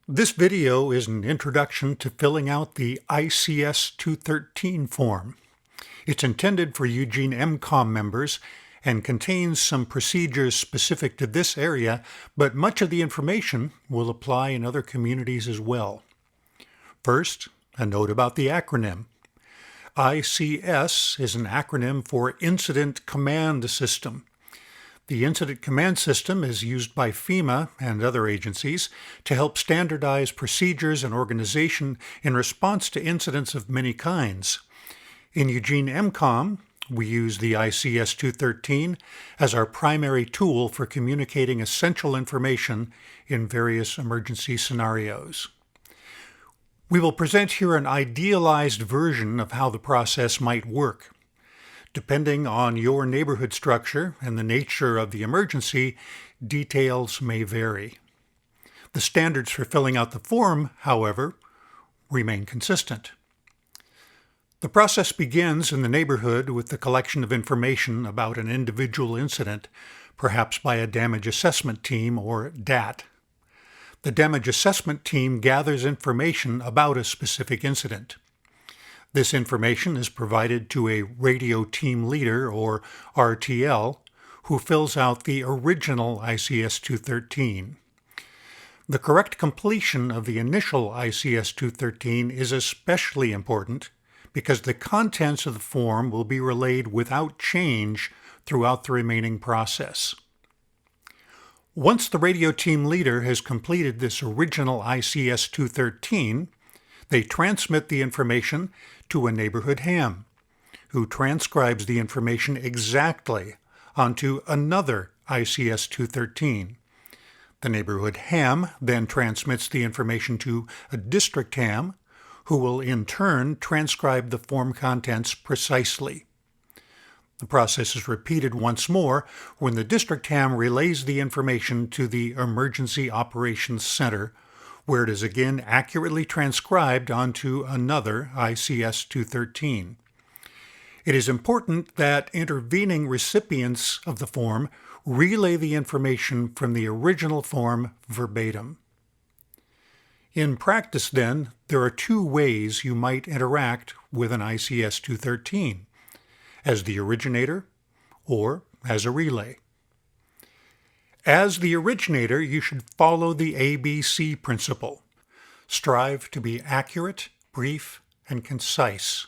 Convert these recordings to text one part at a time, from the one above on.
This video is an introduction to filling out the ICS-213 form. It's intended for Eugene EmComm members and contains some procedures specific to this area, but much of the information will apply in other communities as well. First, a note about the acronym. ICS is an acronym for Incident Command System. The Incident Command System is used by FEMA and other agencies to help standardize procedures and organization in response to incidents of many kinds. In Eugene EmComm, we use the ICS-213 as our primary tool for communicating essential information in various emergency scenarios. We will present here an idealized version of how the process might work. Depending on your neighborhood structure and the nature of the emergency, details may vary. The standards for filling out the form, however, remain consistent. The process begins in the neighborhood with the collection of information about an individual incident, perhaps by a damage assessment team or DAT. The damage assessment team gathers information about a specific incident. This information is provided to a radio team leader, or RTL, who fills out the original ICS-213. The correct completion of the initial ICS-213 is especially important because the contents of the form will be relayed without change throughout the remaining process. Once the radio team leader has completed this original ICS-213, they transmit the information to a neighborhood ham, who transcribes the information exactly onto another ICS-213. The neighborhood ham then transmits the information to a district ham, who will in turn transcribe the form contents precisely. The process is repeated once more when the district ham relays the information to the Emergency Operations Center, where it is again accurately transcribed onto another ICS-213. It is important that intervening recipients of the form relay the information from the original form verbatim. In practice, then, there are two ways you might interact with an ICS-213, as the originator or as a relay. As the originator, you should follow the ABC principle. Strive to be accurate, brief, and concise.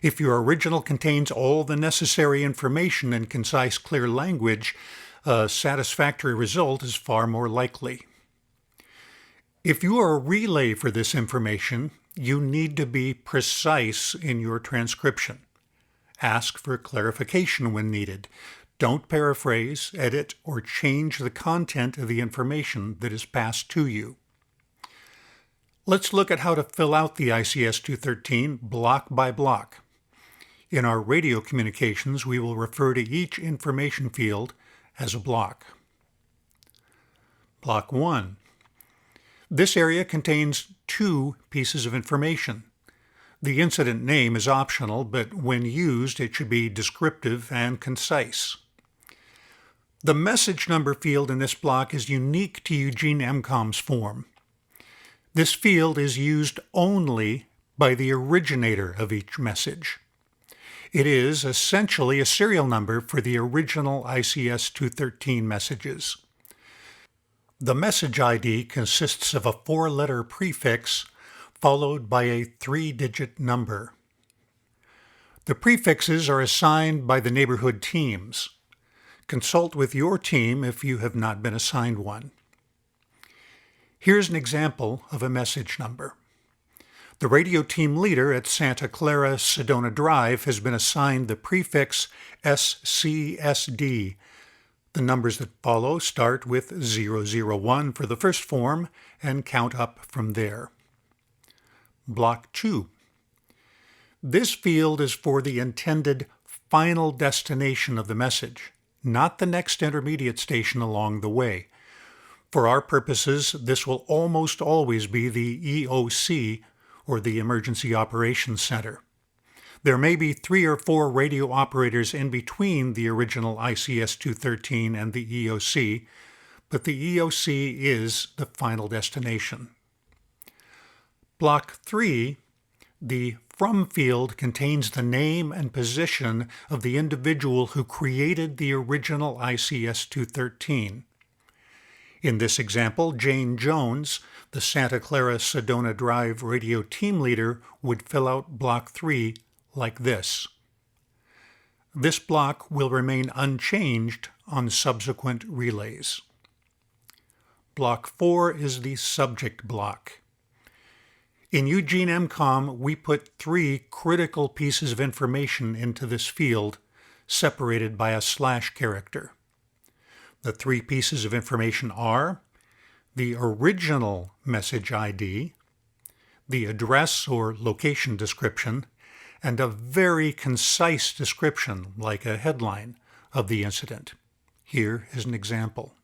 If your original contains all the necessary information in concise, clear language, a satisfactory result is far more likely. If you are a relay for this information, you need to be precise in your transcription. Ask for clarification when needed. Don't paraphrase, edit, or change the content of the information that is passed to you. Let's look at how to fill out the ICS-213 block by block. In our radio communications, we will refer to each information field as a block. Block 1. This area contains two pieces of information. The incident name is optional, but when used, it should be descriptive and concise. The message number field in this block is unique to Eugene EmComm's form. This field is used only by the originator of each message. It is essentially a serial number for the original ICS-213 messages. The message ID consists of a 4-letter prefix followed by a 3-digit number. The prefixes are assigned by the neighborhood teams. Consult with your team if you have not been assigned one. Here's an example of a message number. The radio team leader at Santa Clara Sedona Drive has been assigned the prefix SCSD. The numbers that follow start with 001 for the first form and count up from there. Block 2. This field is for the intended final destination of the message, not the next intermediate station along the way. For our purposes, this will almost always be the EOC, or the Emergency Operations Center. There may be 3 or 4 radio operators in between the original ICS-213 and the EOC, but the EOC is the final destination. Block 3, the From field contains the name and position of the individual who created the original ICS-213. In this example, Jane Jones, the Santa Clara Sedona Drive radio team leader, would fill out Block 3 like this. This block will remain unchanged on subsequent relays. Block 4 is the subject block. In Eugene EmComm, we put 3 critical pieces of information into this field, separated by a slash character. The 3 pieces of information are the original message ID, the address or location description, and a very concise description, like a headline, of the incident. Here is an example.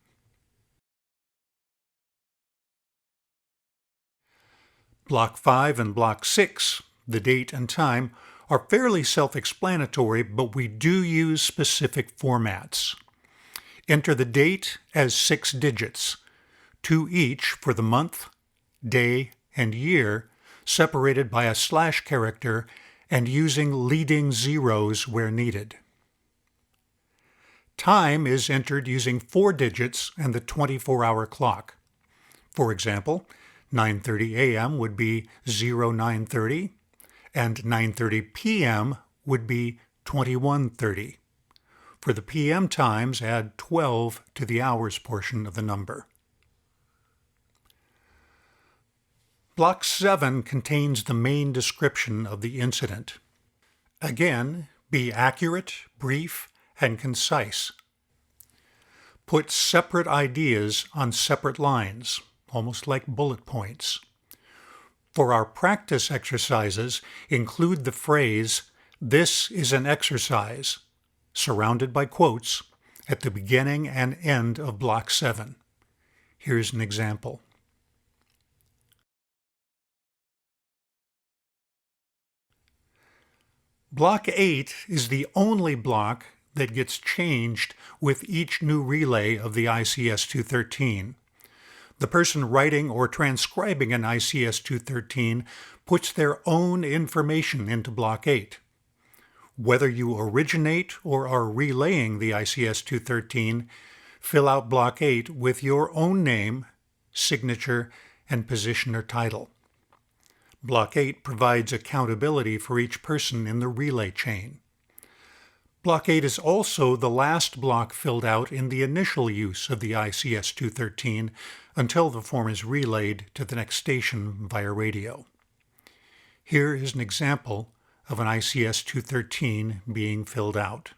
Block 5 and Block 6, the date and time, are fairly self-explanatory, but we do use specific formats. Enter the date as 6 digits, 2 each for the month, day, and year, separated by a slash character and using leading zeros where needed. Time is entered using 4 digits and the 24-hour clock. For example, 9:30 a.m. would be 0930, and 9:30 p.m. would be 2130. For the p.m. times, add 12 to the hours portion of the number. Block 7 contains the main description of the incident. Again, be accurate, brief, and concise. Put separate ideas on separate lines, almost like bullet points. For our practice exercises, include the phrase, "This is an exercise," surrounded by quotes, at the beginning and end of Block 7. Here's an example. Block 8 is the only block that gets changed with each new relay of the ICS-213. The person writing or transcribing an ICS-213 puts their own information into Block 8. Whether you originate or are relaying the ICS-213, fill out Block 8 with your own name, signature, and position or title. Block 8 provides accountability for each person in the relay chain. Block 8 is also the last block filled out in the initial use of the ICS-213 until the form is relayed to the next station via radio. Here is an example of an ICS-213 being filled out.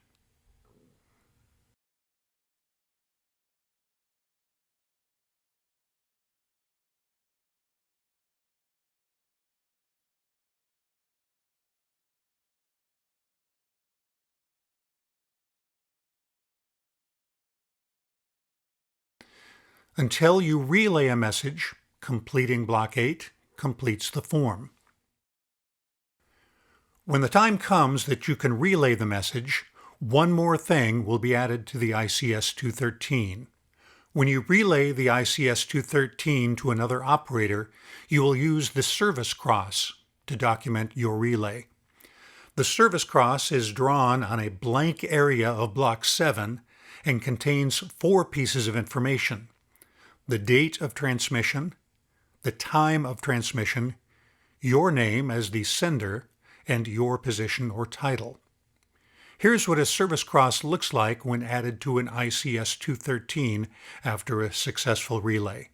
Until you relay a message, completing Block 8 completes the form. When the time comes that you can relay the message, one more thing will be added to the ICS-213. When you relay the ICS-213 to another operator, you will use the service cross to document your relay. The service cross is drawn on a blank area of Block 7 and contains 4 pieces of information: the date of transmission, the time of transmission, your name as the sender, and your position or title. Here's what a service cross looks like when added to an ICS-213 after a successful relay.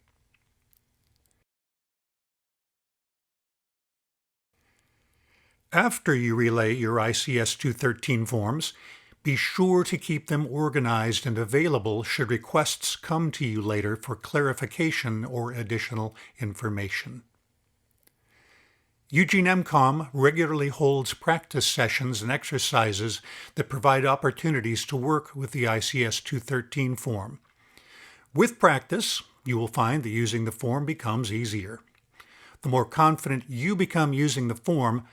After you relay your ICS-213 forms, be sure to keep them organized and available should requests come to you later for clarification or additional information. Eugene EmComm regularly holds practice sessions and exercises that provide opportunities to work with the ICS-213 form. With practice, you will find that using the form becomes easier. The more confident you become using the form,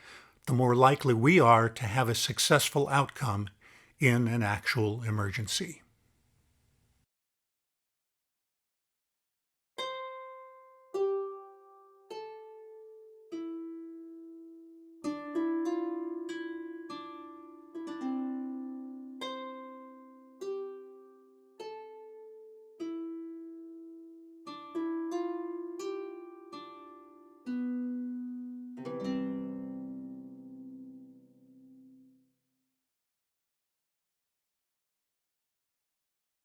the more likely we are to have a successful outcome in an actual emergency.